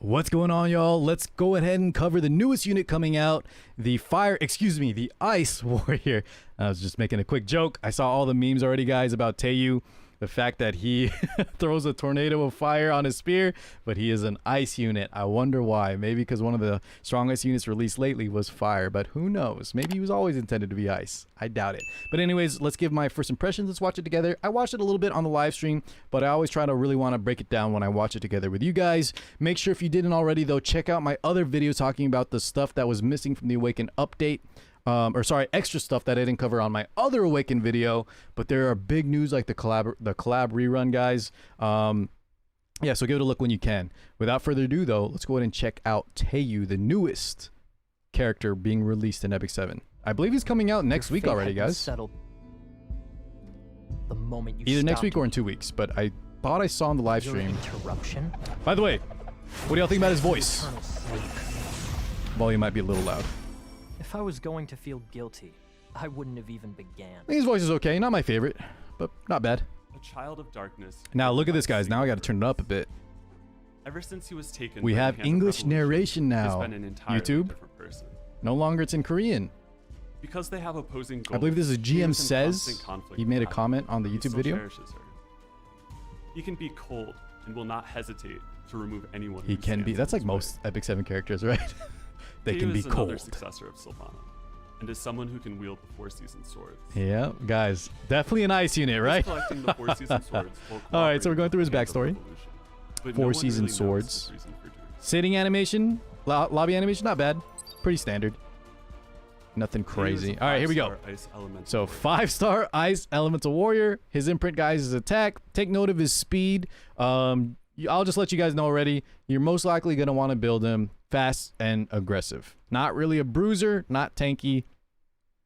What's going on, y'all? Let's go ahead and cover the newest unit coming out, the Ice Warrior. I was just making a quick joke. I saw all the memes already, guys, about Taeyou. The fact that he throws a tornado of fire on his spear, but he is an ice unit. I wonder why. Maybe because one of the strongest units released lately was fire, but who knows? Maybe he was always intended to be ice. I doubt it. But anyways, let's give my first impressions. Let's watch it together. I watched it a little bit on the live stream, but I always try to really want to break it down when I watch it together with you guys. Make sure if you didn't already, though, check out my other video talking about the stuff that was missing from the Awaken update. Extra stuff that I didn't cover on my other Awaken video, but there are big news like the collab rerun, guys. Yeah, so give it a look when you can. Without further ado, though, let's go ahead and check out Taeyou, the newest character being released in Epic 7. I believe he's coming out next week already, guys. Settled the moment you either next week or in 2 weeks, but I thought I saw on the live stream. Interruption. By the way, what do y'all think about his voice? Volume might be a little loud. If I was going to feel guilty, I wouldn't have even began. I think his voice is okay, not my favorite, but not bad. A child of darkness. Now look at this, guys. Now I got to turn it up a bit. Ever since he was taken, we have English narration now. YouTube. No longer it's in Korean. Because they have opposing goals. I believe this is GM Says. He made a comment on the YouTube video. He can be cold and will not hesitate to remove anyone. He can be. That's like most Epic 7 characters, right? They can be cold. Another successor of Sylvana, and is someone who can wield the 4-season swords. Yeah, guys, definitely an ice unit, right? Collecting the 4-season swords. All right, so we're going through his backstory. 4-season swords. Sitting animation, lobby animation, not bad. Pretty standard. Nothing crazy. All right, here we go. So 5-star Ice Elemental Warrior. His imprint, guys, is attack. Take note of his speed. I'll just let you guys know already. You're most likely going to want to build him fast and aggressive. Not really a bruiser, not tanky.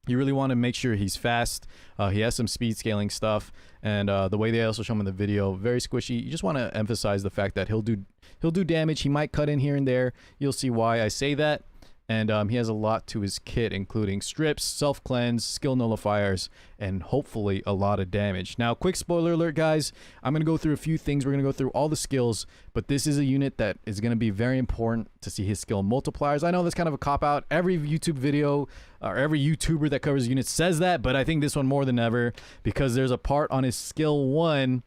You really want to make sure he's fast. He has some speed scaling stuff, and the way they also show him in the video, very squishy. You just want to emphasize the fact that he'll do damage. He might cut in here and there. You'll see why I say that. And he has a lot to his kit, including strips, self-cleanse, skill nullifiers, and hopefully a lot of damage. Now, quick spoiler alert, guys. I'm going to go through a few things. We're going to go through all the skills, but this is a unit that is going to be very important to see his skill multipliers. I know that's kind of a cop-out. Every YouTube video or every YouTuber that covers units says that, but I think this one more than ever because there's a part on his skill 1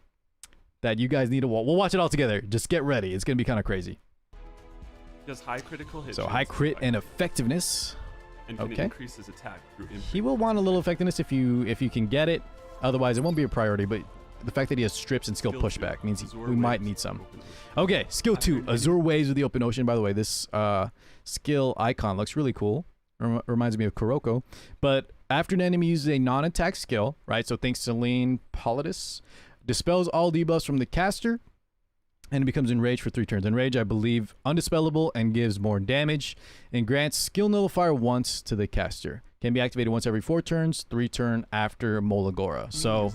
that you guys need to watch. We'll watch it all together. Just get ready. It's going to be kind of crazy. Does high critical hit. So high crit and effectiveness. And can increase his attack through imprint. He will want a little effectiveness if you can get it. Otherwise, it won't be a priority. But the fact that he has strips and skill pushback means we might need some. Okay, skill 2, Azure Waves with the Open Ocean. By the way, this skill icon looks really cool. Reminds me of Kuroko. But after an enemy uses a non-attack skill, right? So think Selene Politis, dispels all debuffs from the caster. And it becomes Enraged for 3 turns. Enrage, I believe, undispellable and gives more damage. And grants skill nullifier once to the caster. Can be activated once every 4 turns, 3 turn after Molagora. So,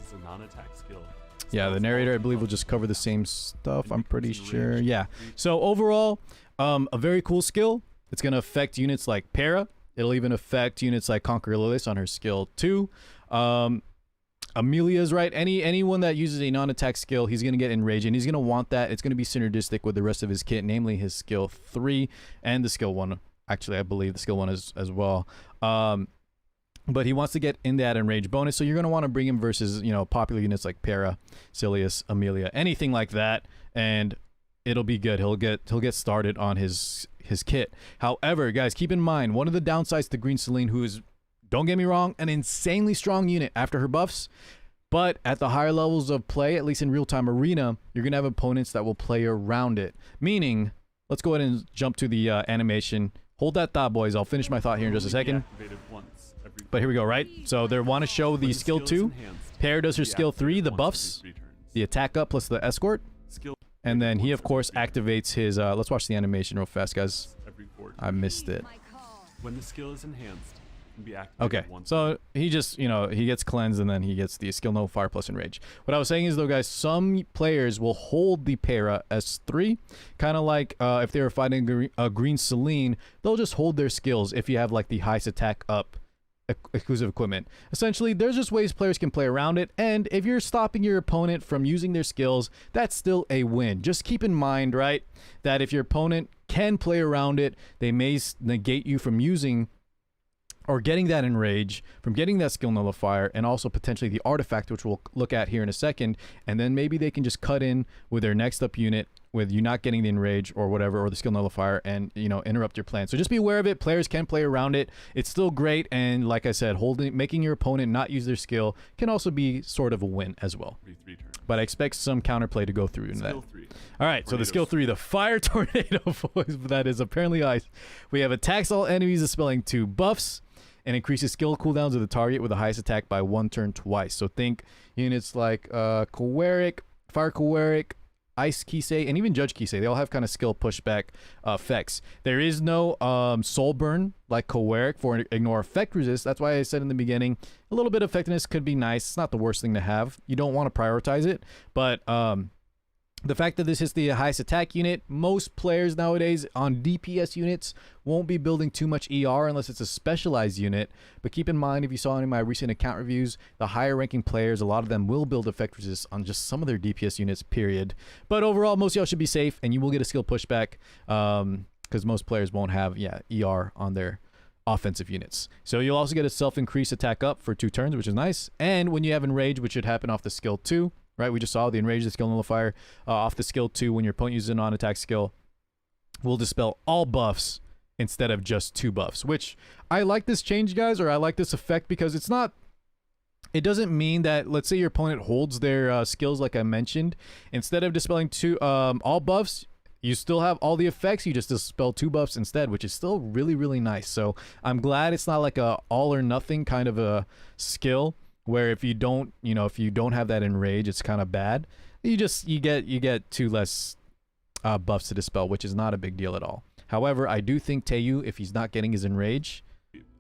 yeah, the narrator, I believe, will just cover the same stuff. I'm pretty sure. Yeah. So overall, a very cool skill. It's going to affect units like Peira. It'll even affect units like Conquer Lilith on her skill 2. Amelia's right. Anyone that uses a non-attack skill, he's going to get Enraged, and he's going to want that. It's going to be synergistic with the rest of his kit, namely his skill 3 and the skill 1. Actually, I believe the skill 1 is as well. But he wants to get in that Enraged bonus, so you're going to want to bring him versus, you know, popular units like Peira, Silius, Amelia, anything like that, and it'll be good. He'll get started on his kit. However, guys, keep in mind, one of the downsides to Green Selene, who is, don't get me wrong, an insanely strong unit after her buffs, but at the higher levels of play, at least in real-time arena, you're going to have opponents that will play around it. Meaning, let's go ahead and jump to the animation. Hold that thought, boys. I'll finish my thought here in just a second. But here we go, right? So they want to show the skill 2. Pear does her skill 3, the buffs, the attack up plus the escort. And then he, of course, activates his... let's watch the animation real fast, guys. I missed it. When the skill is enhanced, okay, so he just, you know, he gets cleansed and then he gets the skill no fire plus enrage. What I was saying is, though, guys, some players will hold the Peira S3, kind of like if they were fighting a Green Selene, they'll just hold their skills if you have like the highest attack up exclusive equipment. Essentially, there's just ways players can play around it, and if you're stopping your opponent from using their skills, that's still a win. Just keep in mind, right, that if your opponent can play around it. They may negate you from using or getting that enrage, from getting that skill nullifier, and also potentially the artifact, which we'll look at here in a second. And then maybe they can just cut in with their next up unit with you not getting the enrage or whatever, or the skill nullifier, and, you know, interrupt your plan. So just be aware of it. Players can play around it. It's still great, and like I said, making your opponent not use their skill can also be sort of a win as well. But I expect some counterplay to go through in that. Skill 3. All right, so the skill 3, the Fire Tornado voice, that is apparently ice. We have attacks all enemies, dispelling 2 buffs, and increases skill cooldowns of the target with the highest attack by 1 turn twice. So think units like Kowarik, Fire Kowarik, Ice Kisei, and even Judge Kisei. They all have kind of skill pushback effects. There is no soul burn like Kowarik for ignore effect resist. That's why I said in the beginning, a little bit of effectiveness could be nice. It's not the worst thing to have. You don't want to prioritize it, but the fact that this is the highest attack unit, most players nowadays on DPS units won't be building too much ER unless it's a specialized unit. But keep in mind, if you saw any of my recent account reviews, the higher ranking players, a lot of them will build effect resist on just some of their DPS units, period. But overall, most of y'all should be safe, and you will get a skill pushback because most players won't have ER on their offensive units. So you'll also get a self-increase attack up for 2 turns, which is nice. And when you have enrage, which should happen off the skill 2, right? We just saw the enrage, the skill nullifier off the skill 2 when your opponent uses a non-attack skill will dispel all buffs instead of just 2 buffs, which I like this change, guys, or I like this effect because it doesn't mean that, let's say your opponent holds their skills like I mentioned, instead of dispelling all buffs, you still have all the effects, you just dispel 2 buffs instead, which is still really, really nice. So I'm glad it's not like a all or nothing kind of a skill, where if you don't, if you don't have that enrage, it's kind of bad. You get 2 less buffs to dispel, which is not a big deal at all. However, I do think Taeyou, if he's not getting his enrage,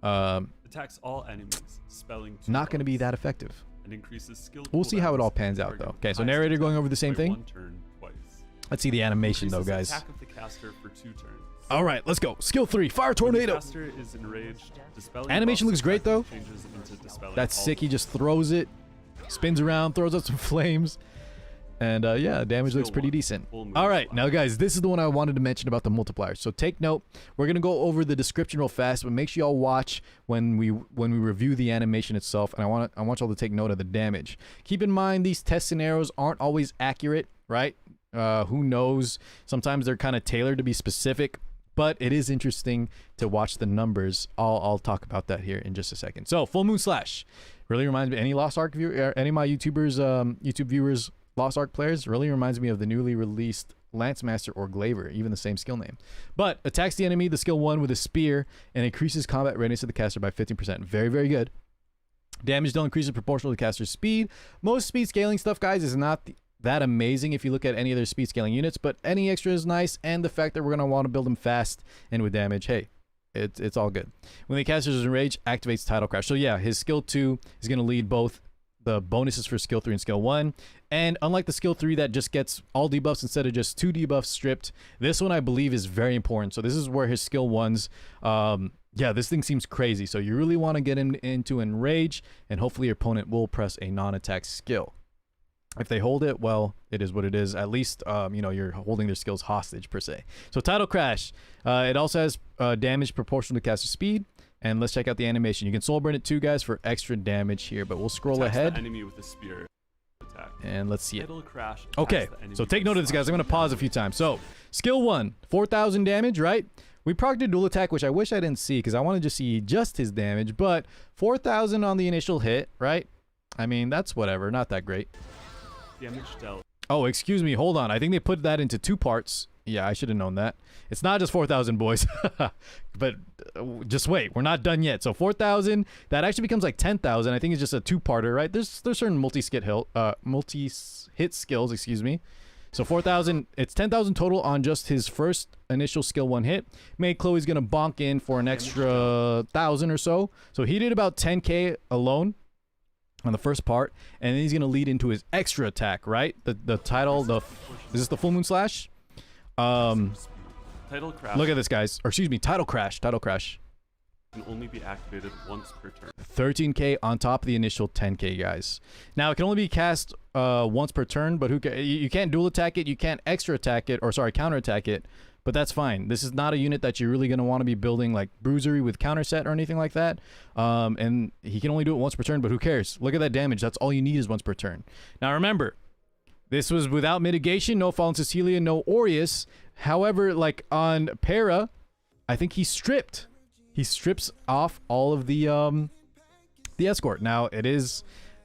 attacks all enemies, spelling 2 not going to be that effective. And increases skill. We'll see how it all pans out, though. Okay, so narrator going over the same thing. 1 turn twice. Let's see the animation, though, guys. Attack of the caster for 2 turns. All right, let's go. Skill 3, Fire Tornado. Caster is enraged, animation looks great, though. Into That's sick. He just throws it, spins around, throws out some flames. And yeah, damage looks pretty decent. All right, now guys, this is the one I wanted to mention about the multipliers. So take note. We're gonna go over the description real fast, but make sure y'all watch when we review the animation itself. And I want y'all to take note of the damage. Keep in mind these test scenarios aren't always accurate, right? Who knows? Sometimes they're kind of tailored to be specific. But it is interesting to watch the numbers. I'll talk about that here in just a second. So Full Moon Slash really reminds me. Any Lost Ark viewer, any of my YouTubers, YouTube viewers, Lost Ark players, really reminds me of the newly released Lancemaster or Glaver, even the same skill name. But attacks the enemy, the skill 1 with a spear, and increases combat readiness of the caster by 15%. Very, very good. Damage dealt increases proportional to the caster's speed. Most speed scaling stuff, guys, is not that amazing if you look at any other speed scaling units, but any extra is nice, and the fact that we're going to want to build them fast and with damage, hey, it's all good. When the caster is enraged, activates Tidal Crash. So yeah, his skill 2 is going to lead both the bonuses for skill 3 and skill 1, and unlike the skill 3 that just gets all debuffs instead of just 2 debuffs stripped, this one I believe is very important. So this is where his skill 1s, yeah, this thing seems crazy. So you really want to get him into enrage, and hopefully your opponent will press a non-attack skill. If they hold it, well, it is what it is. At least, you're holding their skills hostage, per se. So Tidal Crash. It also has damage proportional to caster speed. And let's check out the animation. You can soul burn it too, guys, for extra damage here. But we'll scroll ahead. The enemy with a spear attack. And let's see it. Tidal Crash. Okay, so take note of this, guys. I'm going to pause a few times. So, skill 1, 4,000 damage, right? We procced a dual attack, which I wish I didn't see because I wanted to see just his damage. But 4,000 on the initial hit, right? I mean, that's whatever. Not that great. Damage dealt. Oh, excuse me. Hold on. I think they put that into 2 parts. Yeah, I should have known that. It's not just 4,000, boys. But just wait. We're not done yet. So 4,000, that actually becomes like 10,000. I think it's just a 2-parter, right? There's certain multi-hit skills, excuse me. So 4,000, it's 10,000 total on just his first initial skill 1 hit. May Chloe's going to bonk in for an extra 1,000 or so. So he did about 10K alone on the first part, and then he's going to lead into his extra attack, right? The title, is this the Full Moon Slash? Tidal Crash. Look at this, guys. Or excuse me, Tidal Crash. Tidal Crash. Can only be activated once per turn. 13K on top of the initial 10K, guys. Now, it can only be cast once per turn, but you can't dual attack it, you can't extra attack it, or sorry, counter attack it, but that's fine. This is not a unit that you're really going to want to be building like Bruisery with counter set or anything like that. And he can only do it once per turn, but who cares? Look at that damage. That's all you need is once per turn. Now remember, this was without mitigation, no Fallen Cecilia, no Aureus. However, like on Peira, I think he stripped. He strips off all of the escort. Now it is...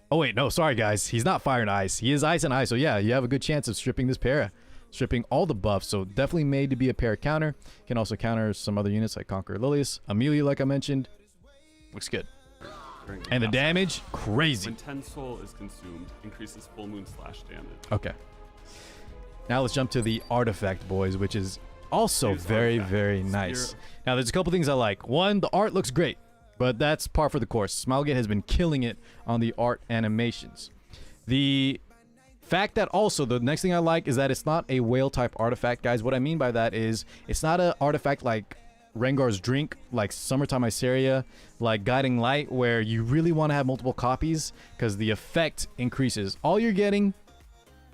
Oh wait, no, sorry guys. He's not fire and ice. He is ice and ice. So yeah, you have a good chance of stripping this Peira. Stripping all the buffs. So definitely made to be a Peira counter. Can also counter some other units like Conqueror Lilius. Amelia, like I mentioned. Looks good. And the damage, crazy. When 10 soul is consumed, increases full moon slash damage. Okay. Now let's jump to the artifact, boys, which is also very, very nice. Now there's a couple things I like. One, the art looks great. But that's par for the course. Smilegate has been killing it on the art animations. The fact that also, the next thing I like is that it's not a whale type artifact, guys. What I mean by that is it's not an artifact like Rengar's Drink, like Summertime Iceria, like Guiding Light, where you really want to have multiple copies because the effect increases. All you're getting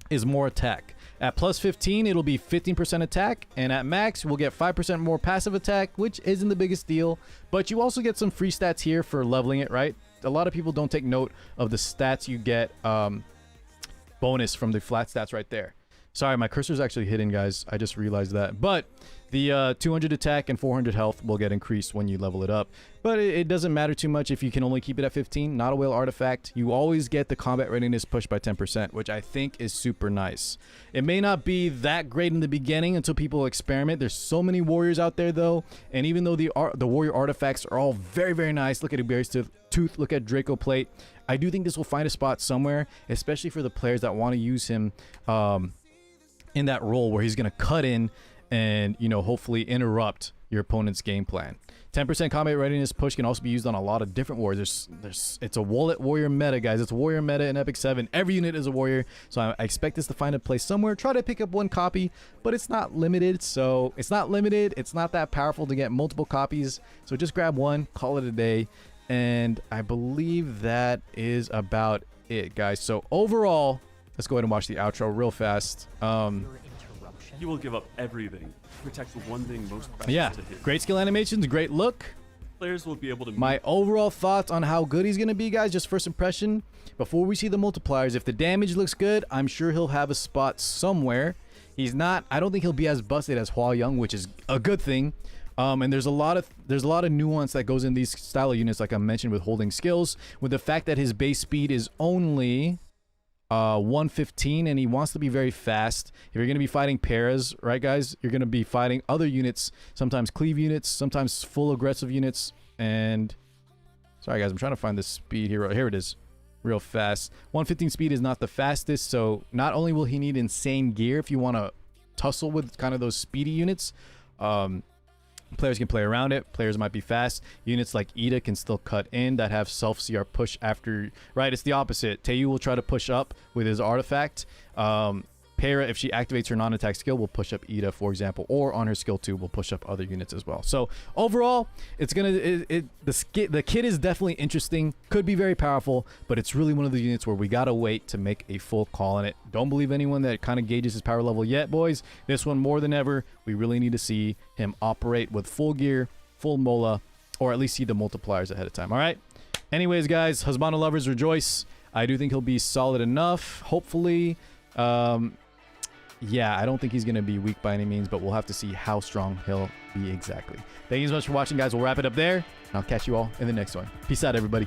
is more attack. At plus 15, it'll be 15% attack, and at max, we'll get 5% more passive attack, which isn't the biggest deal, but you also get some free stats here for leveling it, right? A lot of people don't take note of the stats you get bonus from the flat stats right there. Sorry, my cursor's actually hidden, guys. I just realized that. But the 200 attack and 400 health will get increased when you level it up. But it doesn't matter too much if you can only keep it at 15. Not a whale artifact. You always get the combat readiness pushed by 10%, which I think is super nice. It may not be that great in the beginning until people experiment. There's so many warriors out there, though. And even though the warrior artifacts are all very, very nice. Look at Bear's Tooth. Look at Draco Plate. I do think this will find a spot somewhere, especially for the players that want to use him in that role where he's going to cut in and, you know, hopefully interrupt your opponent's game plan. 10% combat readiness push can also be used on a lot of different warriors. It's a wallet warrior meta, guys. It's a warrior meta in Epic 7. Every unit is a warrior, so I expect this to find a place somewhere. Try to pick up one copy, but it's not limited, so it's not limited. It's not that powerful to get multiple copies, so just grab one, call it a day, and I believe that is about it, guys. So overall, let's go ahead and watch the outro real fast. He will give up everything to protect the one thing most precious to him. Great skill animations, great look. Players will be able to... My overall thoughts on how good he's going to be, guys, just first impression. Before we see the multipliers, if the damage looks good, I'm sure he'll have a spot somewhere. He's not... I don't think he'll be as busted as hwayoung, which is a good thing. And there's a lot of nuance that goes in these style of units, like I mentioned with holding skills, with the fact that his base speed is only 115 and he wants to be very fast. If you're going to be fighting pairas, right, guys, you're going to be fighting other units, sometimes cleave units, sometimes full aggressive units. And sorry, guys, I'm trying to find the speed here. Here it is, real fast. 115 speed is not the fastest, so not only will he need insane gear if you want to tussle with kind of those speedy units, players can play around it. Players might be fast. Units like Ida can still cut in that have self-CR push after... Right, it's the opposite. Taeyou will try to push up with his artifact. Peira, if she activates her non-attack skill, will push up Ida, for example, or on her skill 2 will push up other units as well. So overall, it's gonna the kit is definitely interesting. Could be very powerful, but it's really one of the units where we gotta wait to make a full call on it. Don't believe anyone that kind of gauges his power level yet, boys. This one more than ever, we really need to see him operate with full gear, full mola, or at least see the multipliers ahead of time. All right. Anyways, guys, Husbando lovers rejoice. I do think he'll be solid enough. Hopefully. Yeah, I don't think he's going to be weak by any means, but we'll have to see how strong he'll be exactly. Thank you so much for watching, guys. We'll wrap it up there, and I'll catch you all in the next one. Peace out, everybody.